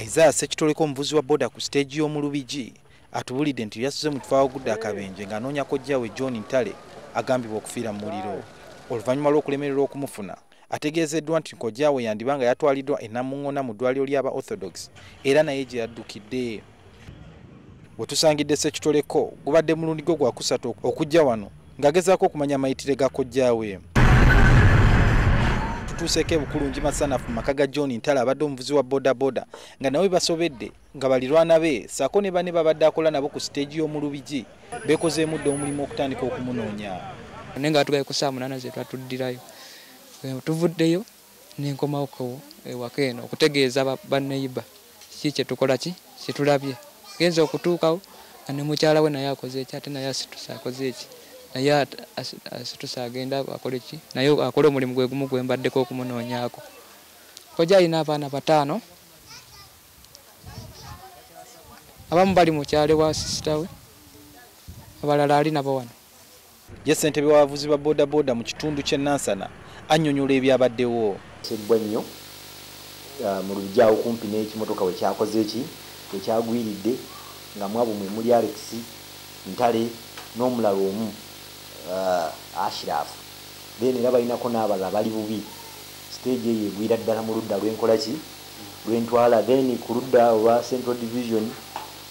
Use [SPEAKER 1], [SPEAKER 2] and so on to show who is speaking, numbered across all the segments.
[SPEAKER 1] Isaiah Sekitoleko omuvuzi wa boda ku stage y'omu Lubigi atubulidde nti yasuze mu kifo awagudde akabenje ng'anoonya kojjaawe John Ntale agambibwa okufiira mu muliro. Oluvannyuma lw'okulemererwa okumufuna ategeezeddwa nti kojjaawe yandiba nga yatwaliddwa e Namuŋŋona mu ddwaliro ly'aba Orthodox era naye gye yaddukidde. Bwe tusangidde Sekitoleko gubadde mulundi gwe gwa kusatu okujja wano ng'agezaako okumanya amayitire ga kojjaawe. Tutuuseeko ebukulungi masanafu mu maka ga John Ntale abadde omuvuzi wa bodaboda nga nawe basobedde nga balirwana be ssaako ne bane babadde akola nabo ku stage y'omu Lubigi beekozeemu dda omulimu okutandika okumunoonya.
[SPEAKER 2] Naye nga batugaye ku saa 8 ze twatuddirayo. Tuvuddeyo n'enkomako ewaka eno okutegeeza banneiba kiki kye tukola ki kitulabye. Genza okutuukawo nga ne mukyala we naye akoze eki ate naye asitusa akoze eki. Naye asitusa agenda akole ki naye akole omulimu gwe gumu gwe mbaddeko okumunoonyaako. Kojja alina abaana 5 abamu bali mu kyalo wa sisita we abalala ali nabo wano.
[SPEAKER 1] Ye ssentebe w'abavuzi ba bodaboda mu kitundu ky'e Nansana annyonnyola ebyabaddewo.
[SPEAKER 3] Sebbwa nnyo mu Lubijaawo kumpi n'ekimotoka we kyakoze eki ekyagwiridde nga mwabo mwe muli Alex Ntale n'omulala omu Ashraf. Then era balinako n'abalala bali bubi. Stage eyo egwira ddala mu ludda lw'enkola ki lw'entwala. Then ku ludda olwa Central Division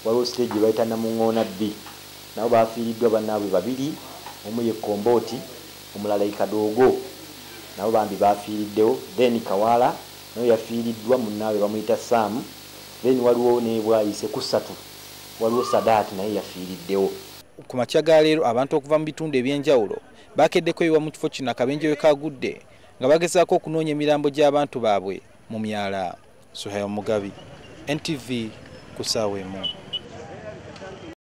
[SPEAKER 3] waliwo stage bayita Namuŋŋona B nabo bafiiriddwa bannaabwe 2, omu ye Kombooti omulala Ikadoogo nabo bambi bafiiriddewo. Then Kawala nayo yafiiriddwa munnaawe bamuyita Sam. Then waliwo ne Bwayise ku 3 waliwo Sadaati naye yafiiriddewo.
[SPEAKER 1] Ku makya ga leero abantu okuva mu bitundu ebyenjawulo bakeddeko ebiwa mu kifo kino akabenje we kaagudde nga bagezaako okunoonya emirambo gy'abantu baabwe mu myala. Suhayo Mugabi, NTV ku ssaawa emu.